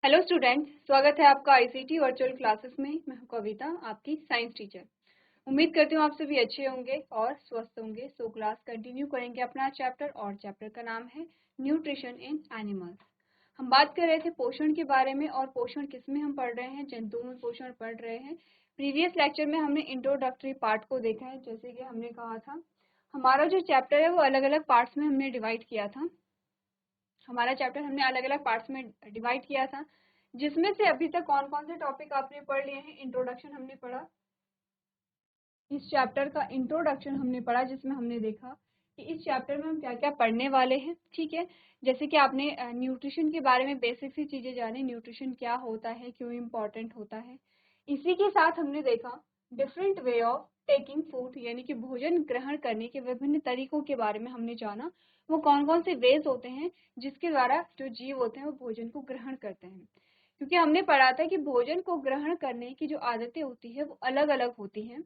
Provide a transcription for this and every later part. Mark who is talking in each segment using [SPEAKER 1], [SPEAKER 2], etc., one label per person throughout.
[SPEAKER 1] Hello students, स्वागत है आपका आईसीटी वर्चुअल क्लासेस में। मैं हूं कविता, आपकी साइंस टीचर। उम्मीद करती हूँ आप सभी अच्छे होंगे और स्वस्थ होंगे। सो क्लास कंटिन्यू करेंगे अपना चैप्टर, और चैप्टर का नाम है न्यूट्रिशन इन एनिमल्स। हम बात कर रहे थे पोषण के बारे में, और पोषण किस में हम पढ़ रहे हैं? जंतुओं में पोषण पढ़ रहे हैं। प्रीवियस लेक्चर में हमने इंट्रोडक्टरी पार्ट को देखा है। जैसे कि हमने कहा था, हमारा जो चैप्टर है वो अलग अलग पार्ट्स में हमने डिवाइड किया था। हमारा चैप्टर हमने अलग अलग पार्ट्स में डिवाइड किया था, जिसमें से अभी तक कौन कौन से टॉपिक आपने पढ़ लिए हैं। इंट्रोडक्शन हमने पढ़ा, इस चैप्टर का इंट्रोडक्शन हमने पढ़ा, जिसमें हमने देखा कि इस चैप्टर में हम क्या क्या पढ़ने वाले हैं। ठीक है, जैसे कि आपने न्यूट्रिशन के बारे में बेसिक सी चीजें जानी, न्यूट्रिशन क्या होता है, क्यों इम्पोर्टेंट होता है। इसी के साथ हमने देखा different way of taking food, यानी कि भोजन ग्रहण करने के विभिन्न तरीकों के बारे में हमने जाना। वो कौन कौन से वेज होते हैं जिसके द्वारा जो जीव होते हैं वो भोजन को ग्रहण करते हैं। क्योंकि हमने पढ़ा था कि भोजन को ग्रहण करने की जो आदतें होती है वो अलग अलग होती हैं।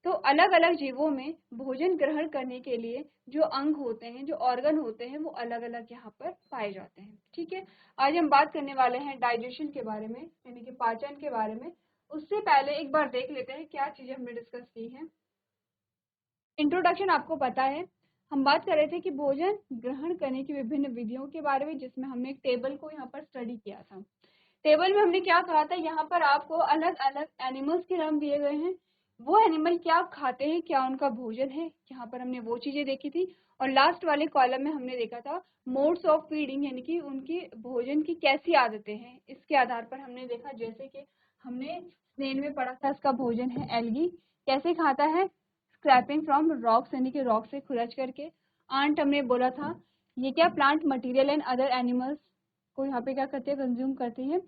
[SPEAKER 1] तो अलग अलग जीवों में भोजन ग्रहण करने के लिए जो अंग होते हैं, जो ऑर्गन होते हैं, वो अलग अलग यहाँ पर पाए जाते हैं। ठीक है, आज हम बात करने वाले हैं डाइजेशन के बारे में, यानी कि पाचन के बारे में। उससे पहले एक बार देख लेते हैं क्या चीजें हमने डिस्कस की हैं। इंट्रोडक्शन आपको पता है, हम बात कर रहे थे कि भोजन ग्रहण करने की विभिन्न विधियों के बारे में, जिसमें हमने एक टेबल को यहाँ पर स्टडी किया था। टेबल में हमने क्या कहा था, यहाँ पर आपको अलग अलग एनिमल्स के नाम दिए गए हैं। वो एनिमल क्या खाते हैं, क्या उनका भोजन है, यहाँ पर हमने वो चीजें देखी थी। और लास्ट वाले कॉलम में हमने देखा था मोड्स ऑफ फीडिंग, यानी कि उनकी भोजन की कैसी आदतें हैं। इसके आधार पर हमने देखा, जैसे कि हमने स्नेल में पढ़ा था, इसका भोजन है एल्गी। कैसे खाता है? स्क्रैपिंग फ्रॉम रॉक्स, यानी कि रॉक से खुरच करके। आंट हमने बोला था, ये क्या plant material and other animals को यहाँ पे क्या करते हैं, कंज्यूम करती है।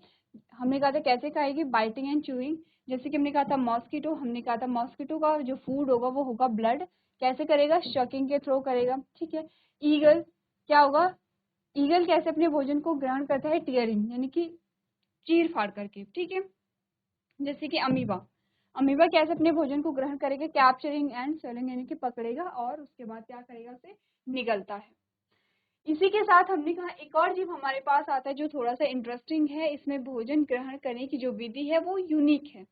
[SPEAKER 1] हमने कहा था कैसे खाएगी, बाइटिंग एंड चूइंग। जैसे कि हमने कहा था मॉस्किटो, हमने कहा था मॉस्किटो का जो फूड होगा वो होगा ब्लड। कैसे करेगा? शकिंग के थ्रू करेगा। ठीक है, ईगल क्या होगा? ईगल कैसे अपने भोजन को ग्रहण करता है? टीयरिंग, यानी कि चीर फाड़ करके। ठीक है, जैसे कि अमीबा, अमीबा कैसे अपने भोजन को ग्रहण करेगा? कैप्चरिंग एंड सेलिंग, यानी कि पकड़ेगा और उसके बाद क्या करेगा, उसे निगलता है। इसी के साथ हमने कहा एक और जीव हमारे पास आता है जो थोड़ा सा इंटरेस्टिंग है। इसमें भोजन ग्रहण करने की जो विधि है वो यूनिक है,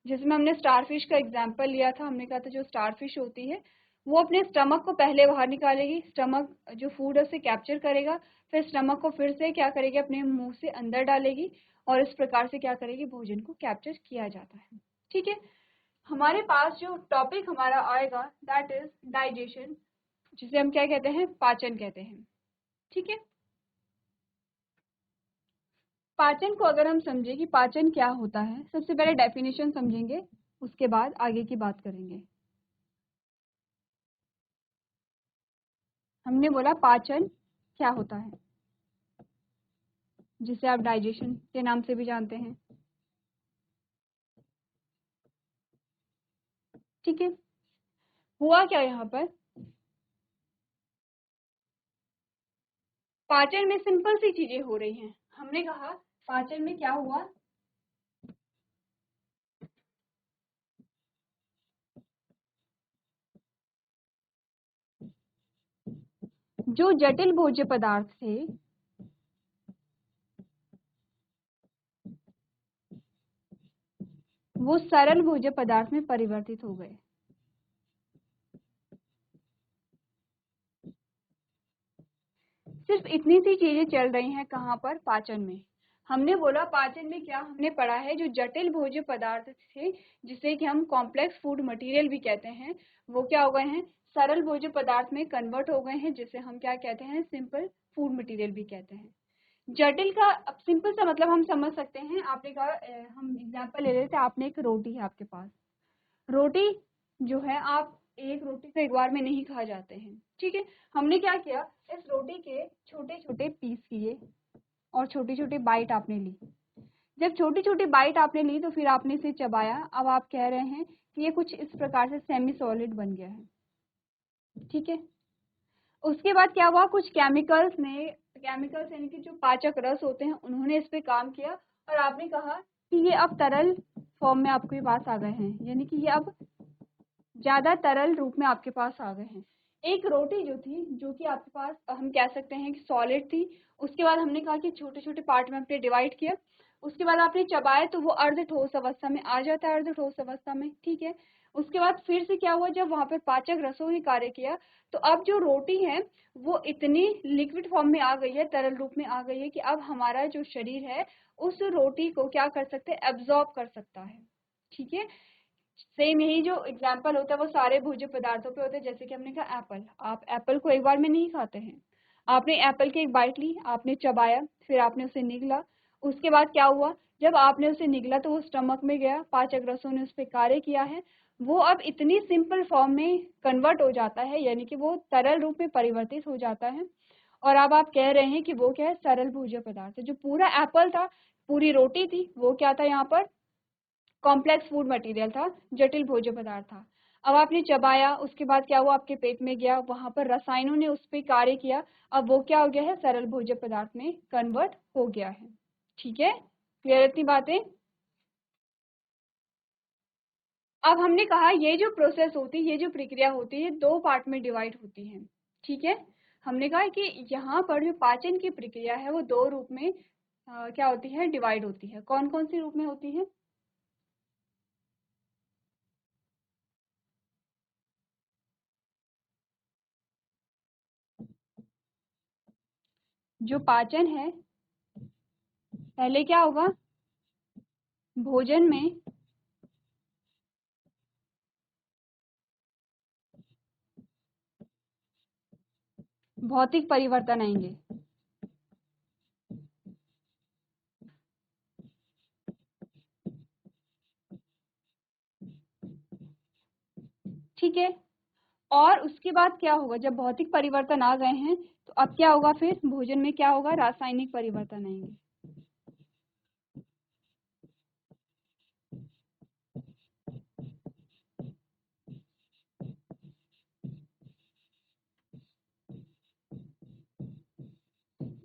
[SPEAKER 1] जिसमें हमने स्टारफिश का एग्जाम्पल लिया था। हमने कहा था जो स्टारफिश होती है वो अपने स्टमक को पहले बाहर निकालेगी, स्टमक जो फूड है उसे कैप्चर करेगा, फिर स्टमक को फिर से क्या करेगी, अपने मुंह से अंदर डालेगी, और इस प्रकार से क्या करेगी, भोजन को कैप्चर किया जाता है। ठीक है, हमारे पास जो टॉपिक हमारा आएगा दैट इज डाइजेशन, जिसे हम क्या कहते हैं, पाचन कहते हैं। ठीक है, पाचन को अगर हम समझे कि पाचन क्या होता है, सबसे पहले डेफिनेशन समझेंगे, उसके बाद आगे की बात करेंगे। हमने बोला पाचन क्या होता है, जिसे आप डाइजेशन के नाम से भी जानते हैं। ठीक है, हुआ क्या यहाँ पर, पाचन में सिंपल सी चीजें हो रही हैं। हमने कहा पाचन में क्या हुआ, जो जटिल भोज्य पदार्थ थे वो सरल भोज्य पदार्थ में परिवर्तित हो गए। सिर्फ इतनी सी चीजें चल रही हैं कहाँ पर, पाचन में। हमने बोला पाचन में क्या हमने पढ़ा है, जो जटिल भोज्य पदार्थ थे जिसे कि हम कॉम्प्लेक्स फूड मटेरियल भी कहते हैं, वो क्या हो गए हैं, सरल भोज्य पदार्थ में कन्वर्ट हो गए हैं, जिसे हम क्या कहते हैं, सिंपल फूड मटेरियल भी कहते हैं। जटिल का अब सिंपल सा मतलब हम समझ सकते हैं। आपने कहा हम एग्जाम्पल ले लेते हैं, आपने एक रोटी है आपके पास, रोटी जो है आप एक रोटी को एक बार में नहीं खा जाते हैं। ठीक है, हमने क्या किया, इस रोटी के छोटे छोटे पीस किए और छोटी छोटी बाइट आपने ली। जब छोटी छोटी बाइट आपने ली तो फिर आपने इसे चबाया। अब आप कह रहे हैं कि ये कुछ इस प्रकार से सेमी सॉलिड बन गया है। ठीक है, उसके बाद क्या हुआ, कुछ केमिकल्स यानी कि जो पाचक रस होते हैं उन्होंने इस पे काम किया, और आपने कहा कि ये अब तरल फॉर्म में आपके पास आ गए हैं, यानी कि ये अब ज्यादा तरल रूप में आपके पास आ गए हैं। एक रोटी जो थी, जो कि आपके पास हम कह सकते हैं कि सॉलिड थी, उसके बाद हमने कहा कि छोटे छोटे पार्ट में आपने डिवाइड किया, उसके बाद आपने चबाया तो वो अर्ध ठोस अवस्था में आ जाता है, अर्ध ठोस अवस्था में, ठीक है। उसके बाद फिर से क्या हुआ, जब वहां पर पाचक रसों ने कार्य किया, तो अब जो रोटी है वो इतनी लिक्विड फॉर्म में आ गई है, तरल रूप में आ गई है कि अब हमारा जो शरीर है उस रोटी को क्या कर सकते हैं, एब्जॉर्ब कर सकता है, ठीक है। सेम यही जो एग्जाम्पल होता है वो सारे भोज्य पदार्थों पे होते हैं। जैसे कि हमने कहा एप्पल, आप एप्पल को एक बार में नहीं खाते हैं, आपने एप्पल की एक बाइट ली, आपने चबाया, फिर आपने उसे निगला, उसके बाद क्या हुआ, जब आपने उसे निगला तो वो स्टमक में गया, पाचक रसों ने उस पर कार्य किया है, वो अब इतनी सिंपल फॉर्म में कन्वर्ट हो जाता है, यानी कि वो तरल रूप में परिवर्तित हो जाता है। और अब आप कह रहे हैं कि वो क्या है, सरल भोज्य पदार्थ है। जो पूरा एप्पल था, पूरी रोटी थी, वो क्या था, यहाँ पर कॉम्प्लेक्स फूड मटेरियल था, जटिल भोज्य पदार्थ था। अब आपने चबाया, उसके बाद क्या हुआ, आपके पेट में गया, वहां पर रसायनों ने उस पर कार्य किया, अब वो क्या हो गया है, सरल भोज्य पदार्थ में कन्वर्ट हो गया है, ठीक है। क्लियर इतनी बातें। अब हमने कहा ये जो प्रोसेस होती है, ये जो प्रक्रिया होती है, दो पार्ट में डिवाइड होती है, ठीक है। हमने कहा कि यहाँ पर जो पाचन की प्रक्रिया है वो दो रूप में क्या होती है, डिवाइड होती है। कौन कौन सी रूप में होती है? जो पाचन है, पहले क्या होगा, भोजन में भौतिक परिवर्तन आएंगे, ठीक है। और उसके बाद क्या होगा, जब भौतिक परिवर्तन आ गए हैं तो अब क्या होगा, फिर भोजन में क्या होगा, रासायनिक परिवर्तन आएंगे।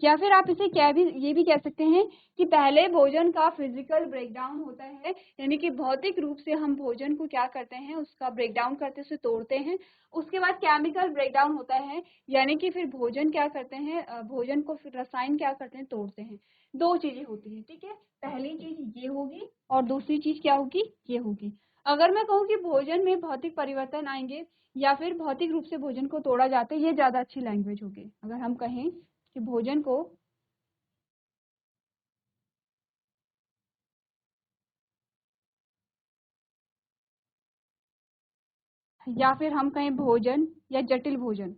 [SPEAKER 1] या फिर आप इसे क्या भी, ये भी कह सकते हैं कि पहले भोजन का फिजिकल ब्रेकडाउन होता है, यानी कि भौतिक रूप से हम भोजन को क्या करते हैं, उसका ब्रेकडाउन करते, उसे तोड़ते हैं। उसके बाद केमिकल ब्रेकडाउन होता है, यानी कि फिर भोजन क्या करते हैं, भोजन को फिर रसायन क्या करते हैं, तोड़ते हैं। दो चीजें होती है, ठीक है। पहली चीज ये होगी और दूसरी चीज क्या होगी, ये होगी। अगर मैं कहूँ कि भोजन में भौतिक परिवर्तन आएंगे या फिर भौतिक रूप से भोजन को तोड़ा जाता है, ये ज्यादा अच्छी लैंग्वेज होगी। अगर हम कहें कि भोजन को, या फिर हम कहें भोजन या जटिल भोजन,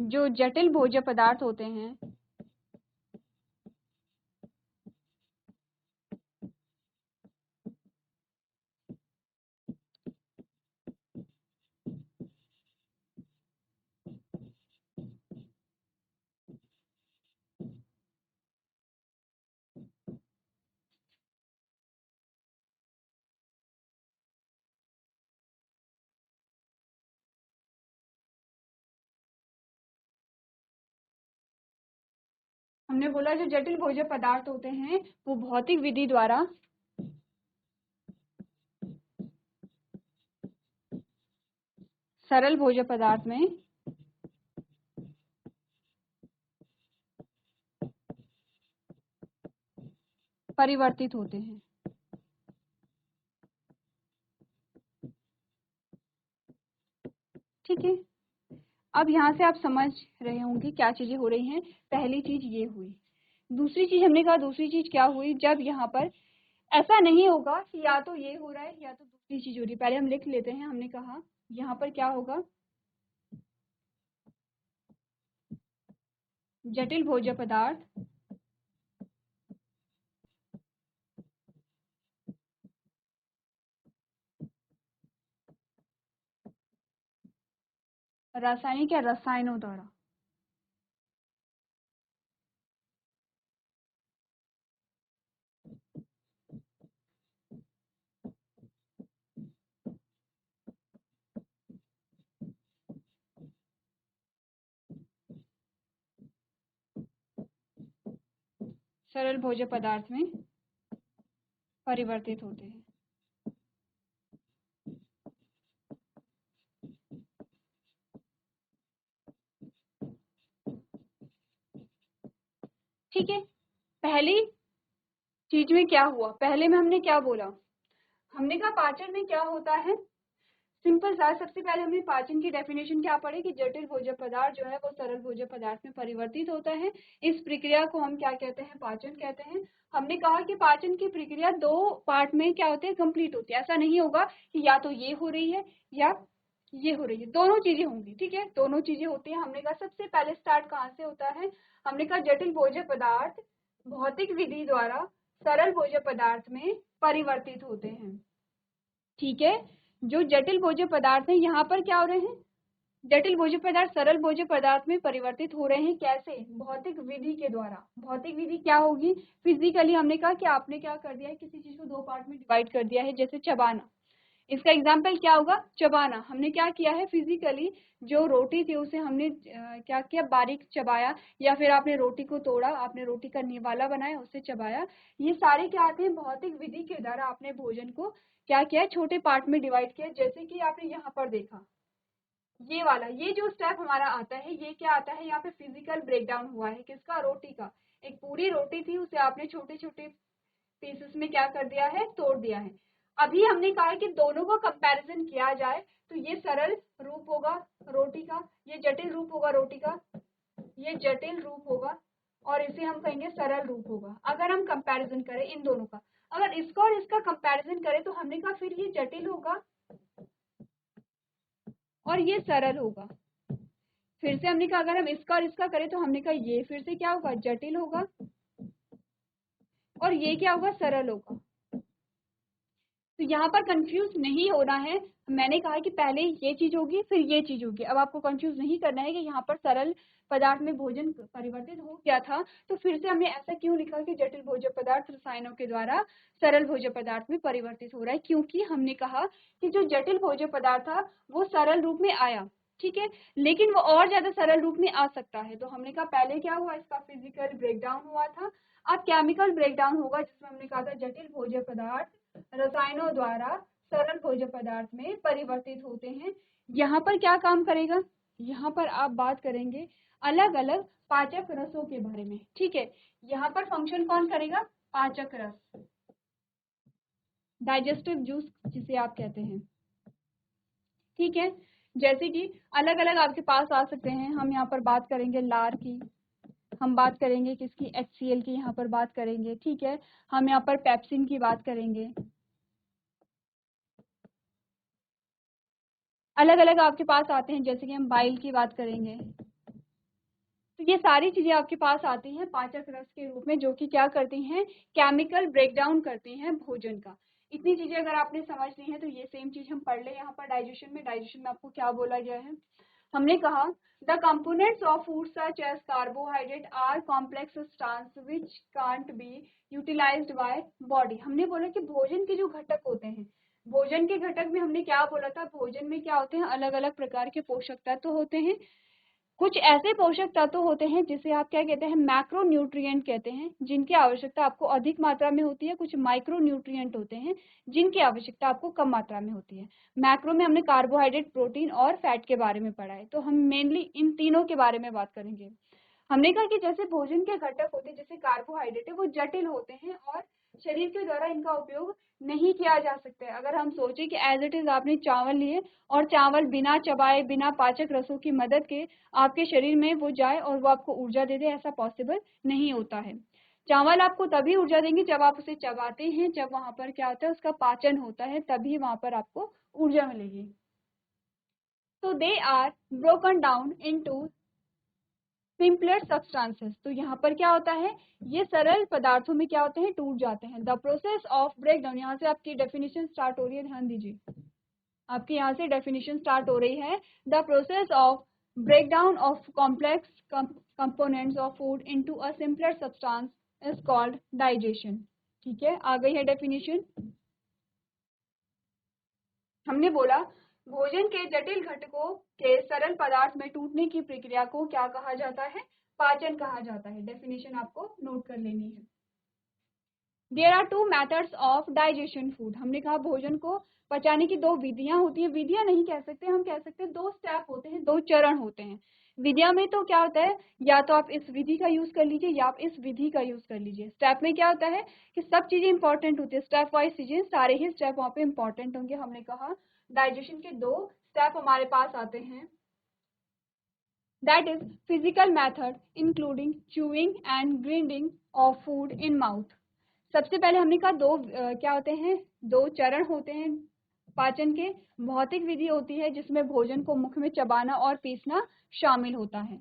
[SPEAKER 1] जो जटिल भोज्य पदार्थ होते हैं, हमने बोला जो जटिल भोज्य पदार्थ होते हैं वो भौतिक विधि द्वारा सरल भोज्य पदार्थ में परिवर्तित होते हैं, ठीक है। अब यहाँ से आप समझ रहे होंगे क्या चीजें हो रही हैं। पहली चीज ये हुई, दूसरी चीज हमने कहा, दूसरी चीज क्या हुई, जब यहाँ पर ऐसा नहीं होगा कि या तो ये हो रहा है या तो दूसरी चीज हो रही है। पहले हम लिख लेते हैं। हमने कहा यहाँ पर क्या होगा, जटिल भोज्य पदार्थ रासायनिक या रसायनों द्वारा सरल भोज्य पदार्थ में परिवर्तित होते हैं। ठीक है, पहली चीज में क्या हुआ, पहले में हमने क्या बोला, हमने कहा पाचन में क्या होता है, सिंपल सा, सबसे पहले हमने पाचन की डेफिनेशन क्या पढ़ी कि जटिल भोज्य पदार्थ जो है वो सरल भोज्य पदार्थ में परिवर्तित होता है। इस प्रक्रिया को हम क्या कहते हैं, पाचन कहते हैं। हमने कहा कि पाचन की प्रक्रिया 2 पार्ट में क्या होते हैं, कंप्लीट होती है। ऐसा नहीं होगा कि या तो ये हो रही है या ये हो रही है, दोनों चीजें होंगी। ठीक है, दोनों चीजें होती है। हमने कहा सबसे पहले स्टार्ट कहाँ से होता है, हमने कहा जटिल भोज्य पदार्थ भौतिक विधि द्वारा सरल भोज्य पदार्थ में परिवर्तित होते हैं। ठीक है, जो जटिल भोज्य पदार्थ है यहाँ पर क्या हो रहे हैं, जटिल भोज्य पदार्थ सरल भोज्य पदार्थ में परिवर्तित हो रहे हैं। कैसे, भौतिक विधि के द्वारा। भौतिक विधि क्या होगी, फिजिकली हमने कहा कि आपने क्या कर दिया है, किसी चीज को 2 पार्ट में डिवाइड कर दिया है, जैसे चबाना। इसका एग्जाम्पल क्या होगा, चबाना। हमने क्या किया है, फिजिकली जो रोटी थी उसे हमने क्या किया, बारीक चबाया, या फिर आपने रोटी को तोड़ा, आपने रोटी का निवाला बनाया, उसे चबाया। ये सारे क्या आते हैं, भौतिक विधि के द्वारा आपने भोजन को क्या किया, छोटे पार्ट में डिवाइड किया। जैसे कि आपने यहाँ पर देखा, ये वाला, ये जो स्टेप हमारा आता है, ये क्या आता है, यहाँ पे फिजिकल ब्रेकडाउन हुआ है, किसका, रोटी का। एक पूरी रोटी थी, उसे आपने छोटे छोटे पीसेस में क्या कर दिया है, तोड़ दिया है। अभी हमने कहा कि दोनों का कंपैरिजन किया जाए तो ये सरल रूप होगा रोटी का, ये जटिल रूप होगा रोटी का, ये जटिल रूप होगा, और इसे हम कहेंगे सरल रूप होगा। अगर हम कंपैरिजन करें इन दोनों का, अगर इसका और इसका कंपैरिजन करें तो हमने कहा फिर ये जटिल होगा और ये सरल होगा। फिर से हमने कहा अगर हम इसका और इसका करें तो हमने कहा ये फिर से क्या होगा, जटिल होगा, और ये क्या होगा, सरल होगा। तो यहाँ पर कंफ्यूज नहीं होना है। मैंने कहा कि पहले ये चीज होगी फिर ये चीज होगी। अब आपको कंफ्यूज नहीं करना है कि यहाँ पर सरल पदार्थ में भोजन परिवर्तित हो गया था, तो फिर से हमने ऐसा क्यों लिखा कि जटिल भोज्य पदार्थ रसायनों के द्वारा सरल भोज्य पदार्थ में परिवर्तित हो रहा है, क्योंकि हमने कहा कि जो जटिल भोज्य पदार्थ था वो सरल रूप में आया। ठीक है, लेकिन वो और ज्यादा सरल रूप में आ सकता है। तो हमने कहा पहले क्या हुआ, इसका फिजिकल ब्रेकडाउन हुआ था, अब केमिकल ब्रेकडाउन होगा, जिसमें हमने कहा था जटिल भोज्य पदार्थ रसायनों द्वारा सरल भोज्य पदार्थ में परिवर्तित होते हैं। यहाँ पर क्या काम करेगा, यहाँ पर आप बात करेंगे अलग अलग पाचक रसों के बारे में। ठीक है, यहाँ पर फंक्शन कौन करेगा, पाचक रस, डाइजेस्टिव जूस जिसे आप कहते हैं। ठीक है, जैसे कि अलग अलग आपके पास आ सकते हैं। हम यहाँ पर बात करेंगे लार की, हम बात करेंगे किसकी, HCl की यहाँ पर बात करेंगे। ठीक है, हम यहाँ पर पेप्सिन की बात करेंगे। अलग अलग आपके पास आते हैं, जैसे कि हम बाइल की बात करेंगे। तो ये सारी चीजें आपके पास आती हैं पाचक रस के रूप में, जो कि क्या करती हैं, केमिकल ब्रेकडाउन करती हैं भोजन का। इतनी चीजें अगर आपने समझ ली है तो ये सेम चीज हम पढ़ ले यहाँ पर डाइजेशन में। डाइजेशन में आपको क्या बोला गया है, हमने कहा the components of food such as carbohydrate are complex substance which can't be utilised by body. हमने बोला कि भोजन के जो घटक होते हैं, भोजन के घटक में हमने क्या बोला था, भोजन में क्या होते हैं, अलग अलग प्रकार के पोषक तत्व होते हैं। कुछ ऐसे पोषक तत्व होते हैं जिसे आप क्या कहते हैं, मैक्रो न्यूट्रिएंट कहते हैं, जिनकी आवश्यकता आपको अधिक मात्रा में होती है। कुछ माइक्रो न्यूट्रिएंट होते हैं जिनकी आवश्यकता आपको कम मात्रा में होती है। मैक्रो में हमने कार्बोहाइड्रेट, प्रोटीन और फैट के बारे में पढ़ा है, तो हम मेनली इन तीनों के बारे में बात करेंगे। हमने कहा कि जैसे भोजन के घटक होते हैं, जैसे कार्बोहाइड्रेट है, वो जटिल होते हैं और शरीर के द्वारा इनका उपयोग नहीं किया जा सकता है। अगर हम सोचें कि एज इट इज आपने चावल लिए और चावल बिना चबाए, बिना पाचक रसों की मदद के आपके शरीर में वो जाए और वो आपको ऊर्जा दे दे, ऐसा पॉसिबल नहीं होता है। चावल आपको तभी ऊर्जा देंगे जब आप उसे चबाते हैं, जब वहां पर क्या होता है, उसका पाचन होता है, तभी वहां पर आपको ऊर्जा मिलेगी। तो they are broken down into simpler substances. तो यहाँ पर क्या होता है, ये सरल पदार्थों में क्या होते हैं, टूट जाते हैं। द प्रोसेस ऑफ ब्रेकडाउन, यहाँ से आपकी डेफिनेशन स्टार्ट हो रही है, ध्यान दीजिए, आपकी यहाँ से डेफिनेशन स्टार्ट हो रही है। The process of breakdown of complex components of food into a simpler substance is called digestion. ठीक है, आ गई है डेफिनेशन। हमने बोला भोजन के जटिल घटकों के सरल पदार्थ में टूटने की प्रक्रिया को क्या कहा जाता है, पाचन कहा जाता है। डेफिनेशन आपको नोट कर लेनी है। There are two methods of digestion food. हमने कहा भोजन को पचाने की दो विधियां होती हैं, विधियां नहीं कह सकते, हम कह सकते हैं दो स्टेप होते हैं, दो चरण होते हैं। विधियां में तो क्या होता है, या तो आप इस विधि का यूज कर लीजिए या आप इस विधि का यूज कर लीजिए। स्टेप में क्या होता है कि सब चीजें इंपॉर्टेंट होती है, स्टेप वाइज चीजें, सारे ही स्टेप वहां पे इंपॉर्टेंट होंगे। हमने कहा डाइजेशन के दो स्टेप हमारे पास आते हैं, that is physical method including chewing and grinding of food in mouth। सबसे पहले हमने कहा दो क्या होते हैं, दो चरण होते हैं पाचन के। भौतिक विधि होती है जिसमें भोजन को मुख में चबाना और पीसना शामिल होता है।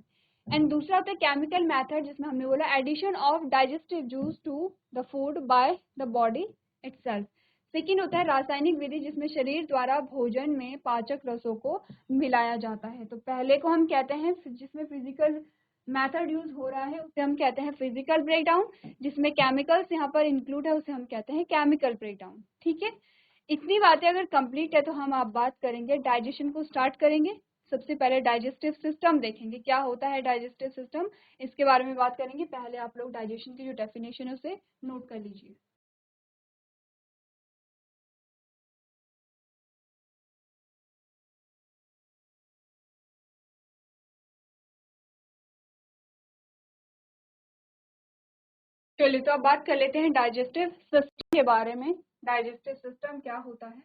[SPEAKER 1] एंड दूसरा होता है केमिकल मेथड, जिसमें हमने बोला addition of digestive juice to the food by the body itself. Second होता है रासायनिक विधि, जिसमें शरीर द्वारा भोजन में पाचक रसों को मिलाया जाता है। तो पहले को हम कहते हैं, जिसमें फिजिकल मेथड यूज हो रहा है उसे हम कहते हैं फिजिकल ब्रेकडाउन, जिसमें केमिकल्स यहाँ पर इंक्लूड है उसे हम कहते हैं केमिकल ब्रेकडाउन। ठीक है, इतनी बातें अगर कंप्लीट है तो हम आप बात करेंगे डाइजेशन को स्टार्ट करेंगे। सबसे पहले डाइजेस्टिव सिस्टम देखेंगे, क्या होता है डाइजेस्टिव सिस्टम, इसके बारे में बात करेंगे। पहले आप लोग डाइजेशन की जो डेफिनेशन है उसे नोट कर लीजिए। चलिए तो अब बात कर लेते हैं डाइजेस्टिव सिस्टम के बारे में। डाइजेस्टिव सिस्टम क्या होता है,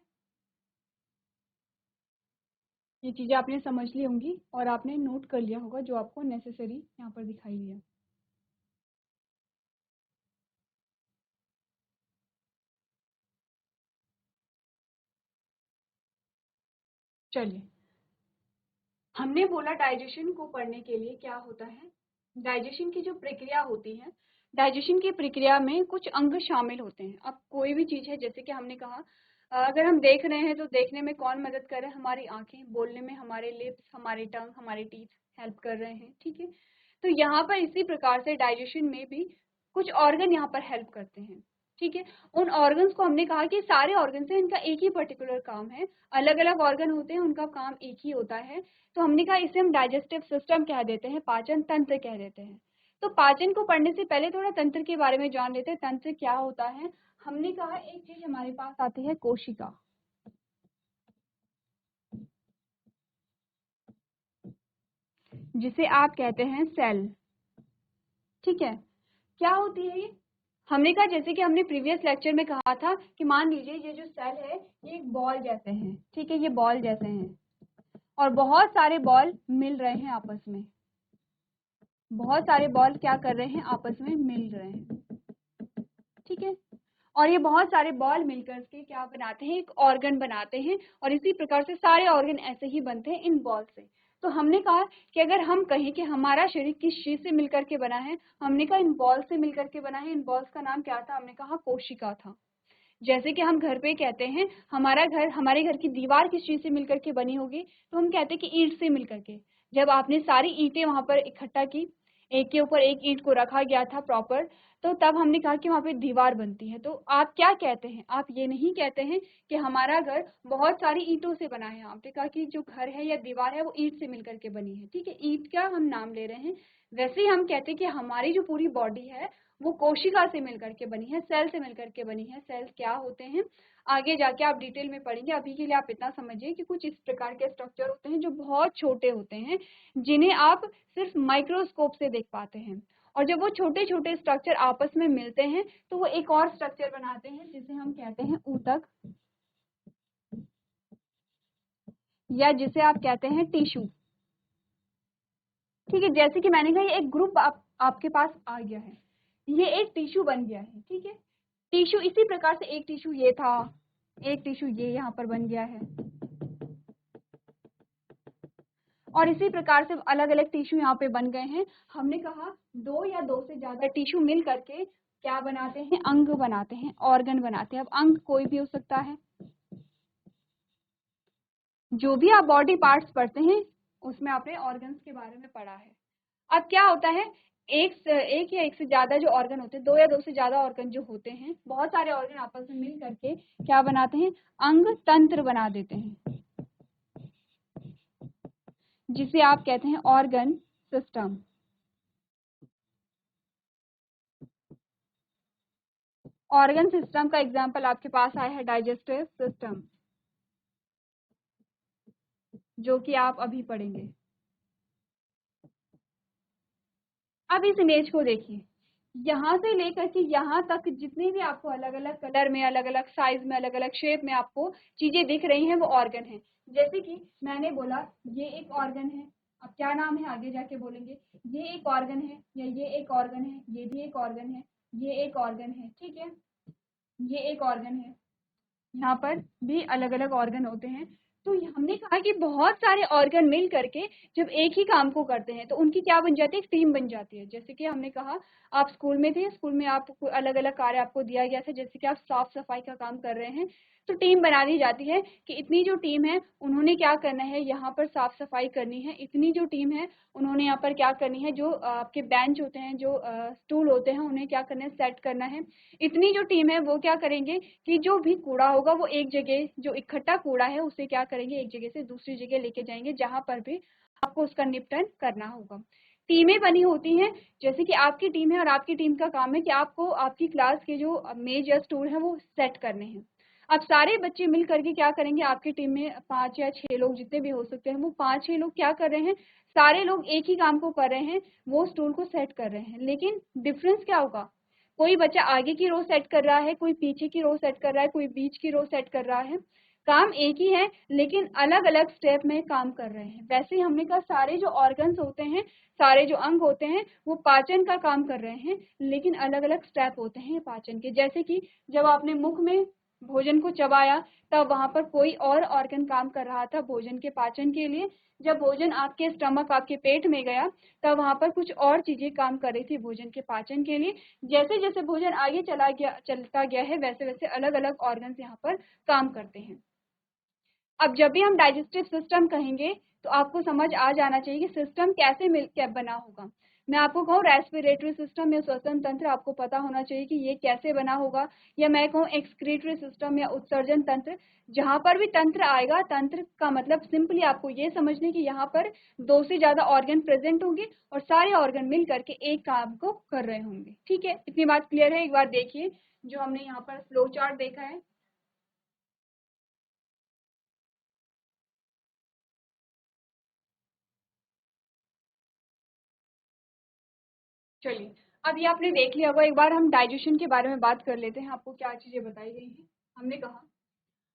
[SPEAKER 1] ये चीजें आपने समझ ली होंगी और आपने नोट कर लिया होगा जो आपको नेसेसरी यहाँ पर दिखाई दिया। चलिए, हमने बोला डाइजेशन को पढ़ने के लिए क्या होता है, डाइजेशन की जो प्रक्रिया होती है, डाइजेशन की प्रक्रिया में कुछ अंग शामिल होते हैं। अब कोई भी चीज है, जैसे कि हमने कहा अगर हम देख रहे हैं तो देखने में कौन मदद कर रहा है, हमारी आंखें, बोलने में हमारे लिप्स, हमारे टंग, हमारे टीथ हेल्प कर रहे हैं। ठीक है, तो यहाँ पर इसी प्रकार से डाइजेशन में भी कुछ ऑर्गन यहाँ पर हेल्प करते हैं। ठीक है, उन ऑर्गन्स को हमने कहा कि सारे ऑर्गन है, इनका एक ही पर्टिकुलर काम है, अलग अलग ऑर्गन होते हैं, उनका काम एक ही होता है। तो हमने कहा इसे हम डाइजेस्टिव सिस्टम कह देते हैं, पाचन तंत्र कह देते हैं। तो पाचन को पढ़ने से पहले थोड़ा तंत्र के बारे में जान लेते हैं, तंत्र क्या होता है। हमने कहा एक चीज हमारे पास आती है कोशिका, जिसे आप कहते हैं सेल। ठीक है, क्या होती है ये, हमने कहा जैसे कि हमने प्रीवियस लेक्चर में कहा था कि मान लीजिए ये जो सेल है ये एक बॉल जैसे हैं। ठीक है, ये बॉल जैसे हैं और बहुत सारे बॉल मिल रहे हैं आपस में, बहुत सारे बॉल क्या कर रहे हैं, आपस में मिल रहे हैं। ठीक है, और ये बहुत सारे बॉल मिलकर के क्या बनाते हैं, एक ऑर्गन बनाते हैं, और इसी प्रकार से सारे ऑर्गन ऐसे ही बनते हैं इन बॉल से। तो हमने कहा कि अगर हम कहें कि हमारा शरीर किस चीज से मिलकर के बना है, हमने कहा इन बॉल से मिलकर के बना है। इन बॉल्स का नाम क्या था, हमने कहा कोशिका था। जैसे कि हम घर पे कहते हैं हमारा घर, हमारे घर की दीवार किस चीज से मिलकर के बनी होगी, तो हम कहते हैं कि ईंट से मिलकर के। जब आपने सारी ईंटें वहां पर इकट्ठा की, एक के ऊपर एक ईंट को रखा गया था प्रॉपर, तो तब हमने कहा कि वहां पे दीवार बनती है। तो आप क्या कहते हैं, आप ये नहीं कहते हैं कि हमारा घर बहुत सारी ईंटों से बना है, आपने कहा कि जो घर है या दीवार है वो ईंट से मिलकर के बनी है। ठीक है, ईंट का हम नाम ले रहे हैं। वैसे ही हम कहते हैं कि हमारी जो पूरी बॉडी है वो कोशिका से मिलकर के बनी है, सेल से मिलकर के बनी है। सेल क्या होते हैं आगे जाके आप डिटेल में पढ़ेंगे, अभी के लिए आप इतना समझिए कि कुछ इस प्रकार के स्ट्रक्चर होते हैं जो बहुत छोटे होते हैं, जिन्हें आप सिर्फ माइक्रोस्कोप से देख पाते हैं। और जब वो छोटे छोटे स्ट्रक्चर आपस में मिलते हैं तो वो एक और स्ट्रक्चर बनाते हैं जिसे हम कहते हैं ऊतक, या जिसे आप कहते हैं टिश्यू। ठीक है, जैसे कि मैंने कहा ये एक ग्रुप आपके पास आ गया है, ये एक टिश्यू बन गया है। ठीक है, टिश्यू इसी प्रकार से, एक टिश्यू ये था, एक टिश्यू ये यहाँ पर बन गया है, और इसी प्रकार से अलग अलग टिश्यू यहाँ पे बन गए हैं। हमने कहा दो या दो से ज्यादा टिश्यू मिल करके क्या बनाते हैं, अंग बनाते हैं, ऑर्गन बनाते हैं। अब अंग कोई भी हो सकता है, जो भी आप बॉडी पार्ट्स पढ़ते हैं उसमें आपने ऑर्गन्स के बारे में पढ़ा है। अब क्या होता है, एक या एक से ज्यादा जो ऑर्गन होते हैं, दो या दो से ज्यादा ऑर्गन जो होते हैं, बहुत सारे ऑर्गन आपस में मिल करके क्या बनाते हैं, अंग तंत्र बना देते हैं, जिसे आप कहते हैं ऑर्गन सिस्टम। ऑर्गन सिस्टम का एग्जाम्पल आपके पास आया है डाइजेस्टिव सिस्टम, जो कि आप अभी पढ़ेंगे। अब इस इमेज को देखिए, यहाँ से लेकर के यहाँ तक जितने भी आपको अलग अलग कलर में, अलग अलग साइज में, अलग अलग शेप में आपको चीजें दिख रही हैं वो ऑर्गन है। जैसे कि मैंने बोला ये एक ऑर्गन है, अब क्या नाम है आगे जाके बोलेंगे, ये एक ऑर्गन है, या ये एक ऑर्गन है, ये भी एक ऑर्गन है, ये एक ऑर्गन है, ठीक है, ये एक ऑर्गन है। यहाँ पर भी अलग अलग ऑर्गन होते हैं। तो हमने कहा कि बहुत सारे ऑर्गन मिल करके जब एक ही काम को करते हैं तो उनकी क्या बन जाती है, एक टीम बन जाती है। जैसे कि हमने कहा आप स्कूल में थे, स्कूल में आपको अलग अलग कार्य आपको दिया गया था, जैसे कि आप साफ सफाई का काम कर रहे हैं, तो टीम बना दी जाती है कि इतनी जो टीम है उन्होंने क्या करना है, यहाँ पर साफ सफाई करनी है। इतनी जो टीम है उन्होंने यहाँ पर क्या करनी है, जो आपके बेंच होते हैं, जो स्टूल होते हैं, उन्हें क्या करना है, सेट करना है। इतनी जो टीम है वो क्या करेंगे कि जो भी कूड़ा होगा वो एक जगह, जो इकट्ठा कूड़ा है उसे क्या करेंगे, एक जगह से दूसरी जगह लेके जाएंगे, जहां पर भी आपको उसका निपटन करना होगा। टीमें बनी होती हैं, जैसे कि आपकी टीम है और आपकी टीम का काम है कि आपको आपकी क्लास के जो मेज या स्टूल है वो सेट करने हैं। अब सारे बच्चे मिल करके क्या करेंगे, आपकी टीम में 5 या 6 लोग जितने भी हो सकते हैं, वो 5-6 लोग क्या कर रहे हैं, सारे लोग एक ही काम को कर रहे हैं, वो स्टूल को सेट कर रहे हैं। लेकिन डिफरेंस क्या होगा, कोई बच्चा आगे की रो सेट कर रहा है, कोई पीछे की रो सेट कर रहा है, कोई बीच की रो सेट कर रहा है। काम एक ही है लेकिन अलग अलग स्टेप में काम कर रहे हैं। वैसे ही हमने कहा सारे जो ऑर्गन्स होते हैं, सारे जो अंग होते हैं, वो पाचन का काम कर रहे हैं, लेकिन अलग अलग स्टेप होते हैं पाचन के। जैसे कि जब आपने मुख में भोजन को चबाया तब वहां पर कोई और ऑर्गन काम कर रहा था भोजन के पाचन के लिए। जब भोजन आपके स्टमक, आपके पेट में गया तब वहां पर कुछ और चीजें काम कर रही थी भोजन के पाचन के लिए। जैसे जैसे भोजन आगे चलता गया है, वैसे वैसे अलग अलग ऑर्गन्स यहाँ पर काम करते हैं। अब जब भी हम डाइजेस्टिव सिस्टम कहेंगे तो आपको समझ आ जाना चाहिए कि सिस्टम कैसे मिलकर बना होगा। मैं आपको कहूँ रेस्पिरेटरी सिस्टम या श्वसन तंत्र, आपको पता होना चाहिए कि ये कैसे बना होगा। या मैं कहूँ एक्सक्रीटरी सिस्टम या उत्सर्जन तंत्र, जहां पर भी तंत्र आएगा, तंत्र का मतलब सिंपली आपको ये समझने की यहाँ पर 2 से ज्यादा ऑर्गन प्रेजेंट होंगे और सारे ऑर्गन मिल करके एक काम को कर रहे होंगे। ठीक है, इतनी बात क्लियर है। एक बार देखिए जो हमने यहाँ पर फ्लो चार्ट देखा है, चलिए अब ये आपने देख लिया होगा। एक बार हम डाइजेशन के बारे में बात कर लेते हैं, आपको क्या चीजें बताई गई हैं। हमने कहा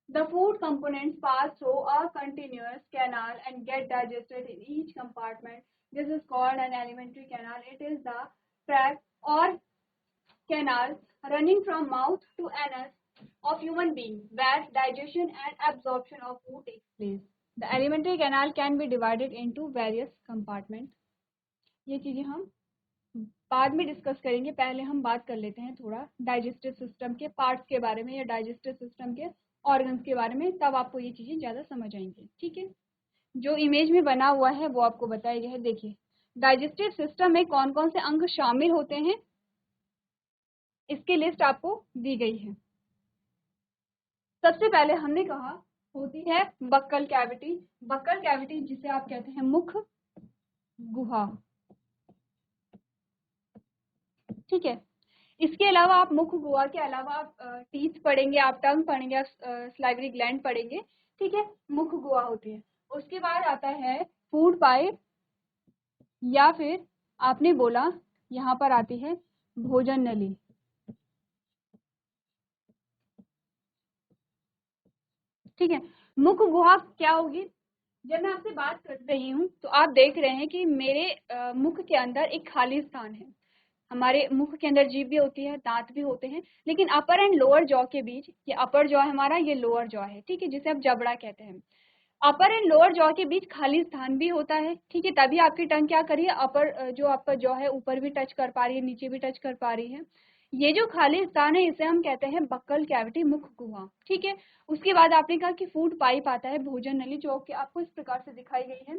[SPEAKER 1] the food components pass through a continuous canal and get digested in each compartment, this is called an alimentary canal. It is the track और canal running from mouth to anus of human being where digestion and absorption of food takes place. The alimentary canal can be divided into various compartments. ये चीजें हम बाद में discuss करेंगे, पहले हम बात कर लेते हैं थोड़ा डाइजेस्टिव सिस्टम के पार्ट्स के बारे में या डाइजेस्टिव सिस्टम के ऑर्गन्स के बारे में, तब आपको ये चीजें ज्यादा समझ आएंगी। ठीक है, जो इमेज में बना हुआ है वो आपको बताया गया है। देखिए डाइजेस्टिव सिस्टम में कौन कौन से अंग शामिल होते हैं, इसकी लिस्ट आपको दी गई है। सबसे पहले हमने कहा होती है बक्कल कैविटी। बक्कल कैविटी जिसे आप कहते हैं मुख गुहा। ठीक है, इसके अलावा आप मुख गुहा के अलावा आप टीथ पढ़ेंगे, आप टंग पढ़ेंगे, आप स्लाइवरी ग्लैंड पढ़ेंगे। ठीक है, मुख गुहा होती है। उसके बाद आता है फूड पाइप, या फिर आपने बोला यहाँ पर आती है भोजन नली। ठीक है, मुख गुहा क्या होगी, जब मैं आपसे बात कर रही हूँ तो आप देख रहे हैं कि मेरे मुख के अंदर एक खाली स्थान है। हमारे मुख के अंदर जीभ भी होती है, दांत भी होते हैं, लेकिन अपर एंड लोअर जॉ के बीच, ये अपर जॉ है हमारा, ये लोअर जॉ है। ठीक है, जिसे आप जबड़ा कहते हैं। अपर एंड लोअर जॉ के बीच खाली स्थान भी होता है। ठीक है, तभी आपकी टंग क्या करिए, अपर जो आपका जॉ है ऊपर भी टच कर पा रही है, नीचे भी टच कर पा रही है। ये जो खाली स्थान है इसे हम कहते हैं बक्कल कैविटी, मुख गुहा। ठीक है, उसके बाद आपने कहा कि फूड पाइप आता है, भोजन नली, जो कि आपको इस प्रकार से दिखाई गई है।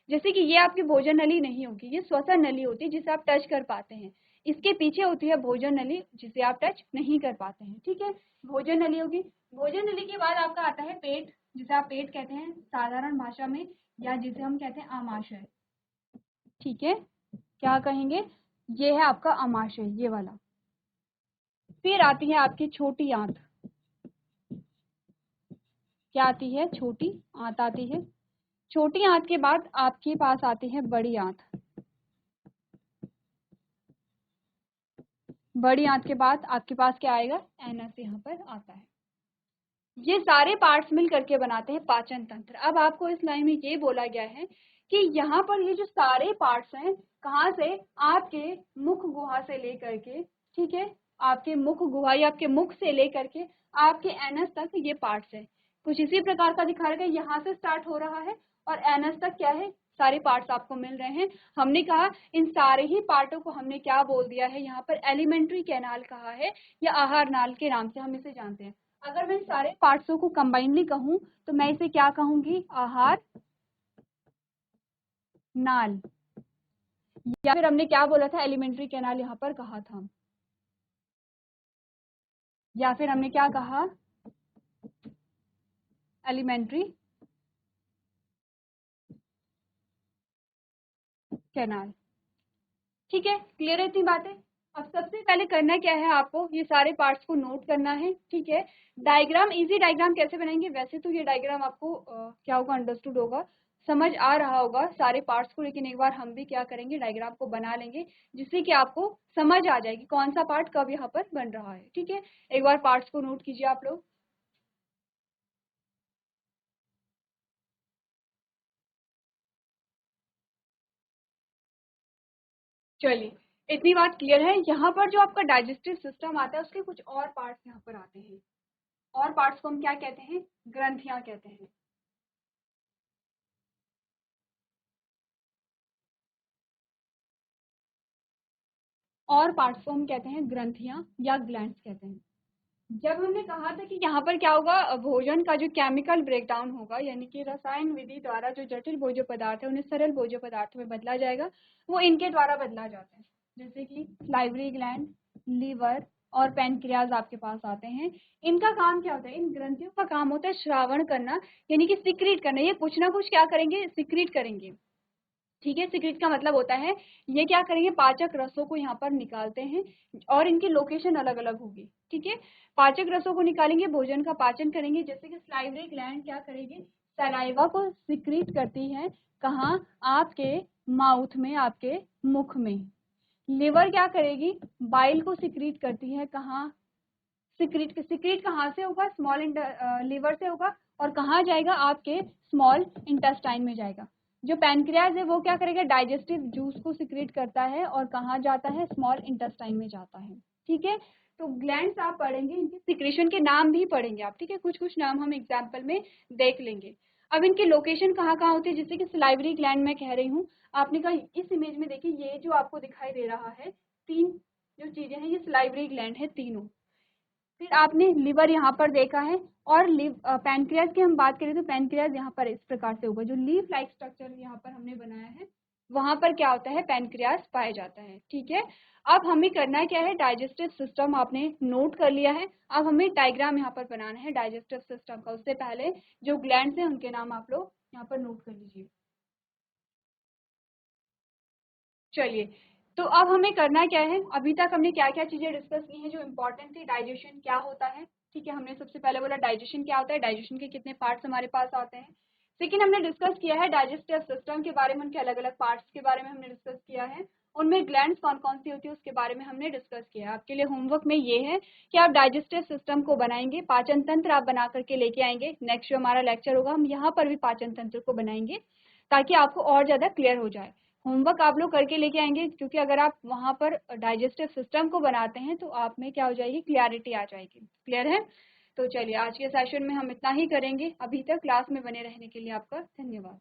[SPEAKER 1] जैसे कि ये आपकी भोजन नली नहीं होगी, ये श्वसन नली होती है जिसे आप टच कर पाते हैं। इसके पीछे होती है भोजन नली जिसे आप टच नहीं कर पाते हैं। ठीक है, भोजन नली होगी। भोजन नली के बाद आपका आता है पेट, जिसे आप पेट कहते हैं साधारण भाषा में, या जिसे हम कहते हैं आमाशय। ठीक है, क्या कहेंगे, ये है आपका आमाशय, ये वाला। फिर आती है आपकी छोटी आंत। क्या आती है? छोटी आंत आती है। छोटी आंत के बाद आपके पास आती है बड़ी आंत। बड़ी आंत के बाद आपके पास क्या आएगा? एनस यहाँ पर आता है। ये सारे पार्ट्स मिल करके बनाते हैं पाचन तंत्र। अब आपको इस लाइन में ये बोला गया है कि यहाँ पर ये जो सारे पार्ट्स हैं, कहाँ से? आपके मुख गुहा से लेकर के, ठीक है, आपके मुख गुहा या आपके मुख से लेकर के आपके एनस तक ये पार्ट्स हैं। कुछ इसी प्रकार का दिखा रखा है, यहाँ से स्टार्ट हो रहा है और एनस तक क्या है? सारे पार्ट्स आपको मिल रहे हैं। हमने कहा इन सारे ही पार्टों को हमने क्या बोल दिया है? यहाँ पर एलिमेंट्री कैनाल कहा है या आहार नाल के नाम से हम इसे जानते हैं। अगर मैं सारे पार्ट्सों को कंबाइनली कहूं तो मैं इसे क्या कहूंगी? आहार नाल। या फिर हमने क्या बोला था? एलिमेंट्री कैनाल यहाँ पर कहा था। या फिर हमने क्या कहा? Alimentary canal. ठीक है, क्लियर है इतनी बातें? अब सबसे पहले करना क्या है आपको? ये सारे पार्ट्स को नोट करना है, ठीक है। डायग्राम, इजी डायग्राम कैसे बनाएंगे? वैसे तो ये डायग्राम आपको क्या होगा? अंडरस्टूड होगा, समझ आ रहा होगा सारे पार्ट्स को, लेकिन एक बार हम भी क्या करेंगे? डायग्राम को बना लेंगे जिससे कि आपको समझ आ जाएगी कौन सा पार्ट कब यहाँ पर बन रहा है, ठीक है। एक बार पार्ट्स को नोट कीजिए आप लोग। चलिए, इतनी बात क्लियर है। यहाँ पर जो आपका डाइजेस्टिव सिस्टम आता है उसके कुछ और पार्ट्स यहाँ पर आते हैं, और पार्ट्स को हम क्या कहते हैं? ग्रंथियां कहते हैं। और पार्ट्स को हम कहते हैं ग्रंथियां या ग्लैंड्स कहते हैं। जब हमने कहा था कि यहाँ पर क्या होगा? भोजन का जो केमिकल ब्रेकडाउन होगा, यानी कि रसायन विधि द्वारा जो जटिल भोज्य पदार्थ है उन्हें सरल भोज्य पदार्थों में बदला जाएगा, वो इनके द्वारा बदला जाता है। जैसे कि लाइवरी ग्लैंड, लीवर और पैनक्रियाज आपके पास आते हैं। इनका काम क्या होता है? इन ग्रंथियों का काम होता है श्रावण करना, यानी कि सिक्रीट करना। ये कुछ ना कुछ क्या करेंगे? सिक्रीट करेंगे, ठीक है। सिक्रीट का मतलब होता है ये क्या करेंगे? पाचक रसों को यहाँ पर निकालते हैं और इनकी लोकेशन अलग अलग होगी, ठीक है। पाचक रसों को निकालेंगे, भोजन का पाचन करेंगे। जैसे कि सलाइवरी ग्लैंड क्या करेगी? सलाइवा को सिक्रीट करती है। कहाँ? आपके माउथ में, आपके मुख में। लिवर क्या करेगी? बाइल को सिक्रीट करती है। कहाँ? सिक्रीट कहाँ से होगा? स्मॉल लिवर से होगा। और कहाँ जाएगा? आपके स्मॉल इंटेस्टाइन में जाएगा। जो पैनक्रियाज है वो क्या करेगा? डाइजेस्टिव जूस को सिक्रीट करता है और कहाँ जाता है? स्मॉल इंटेस्टाइन में जाता है, ठीक है। तो ग्लैंड्स आप पढ़ेंगे, इनके सिक्रेशन के नाम भी पढ़ेंगे आप, ठीक है। कुछ कुछ नाम हम एग्जाम्पल में देख लेंगे। अब इनकी लोकेशन कहाँ कहाँ होती है? जैसे कि सलाइवरी ग्लैंड में कह रही हूँ, आपने कहा इस इमेज में देखिए, ये जो आपको दिखाई दे रहा है, तीन जो चीजें हैं ये सलाइवरी ग्लैंड है तीनों। फिर आपने लिवर यहाँ पर देखा है, और पैनक्रियाज की हम बात करें तो पैनक्रियाज यहाँ पर इस प्रकार से होगा। जो लीफ लाइक स्ट्रक्चर यहाँ पर हमने बनाया है वहां पर क्या होता है? पैनक्रियाज पाया जाता है, ठीक है। अब हमें करना क्या है? डाइजेस्टिव सिस्टम आपने नोट कर लिया है। अब हमें डायग्राम यहाँ पर बनाना है डाइजेस्टिव सिस्टम का। उससे पहले जो ग्लैंड्स हैं उनके नाम आप लोग यहाँ पर नोट कर लीजिए। चलिए, तो अब हमें करना क्या है? अभी तक हमने क्या क्या चीजें डिस्कस की हैं जो इम्पोर्टेंट थी? डाइजेशन क्या होता है, ठीक है। हमने सबसे पहले बोला डाइजेशन क्या होता है, डाइजेशन के कितने पार्ट्स हमारे पास आते हैं। सेकेंड, हमने डिस्कस किया है डाइजेस्टिव सिस्टम के बारे में, उनके अलग अलग पार्ट्स के बारे में हमने डिस्कस किया है। उनमें ग्लैंड्स कौन कौन सी होती है उसके बारे में हमने डिस्कस किया है। आपके लिए होमवर्क में ये है कि आप डाइजेस्टिव सिस्टम को बनाएंगे, पाचन तंत्र आप बना करके लेके आएंगे। नेक्स्ट जो हमारा लेक्चर होगा हम यहाँ पर भी पाचन तंत्र को बनाएंगे ताकि आपको और ज्यादा क्लियर हो जाए। होमवर्क आप लोग करके लेके आएंगे, क्योंकि अगर आप वहां पर डाइजेस्टिव सिस्टम को बनाते हैं तो आप में क्या हो जाएगी? क्लियरिटी आ जाएगी। क्लियर है? तो चलिए, आज के सेशन में हम इतना ही करेंगे। अभी तक क्लास में बने रहने के लिए आपका धन्यवाद।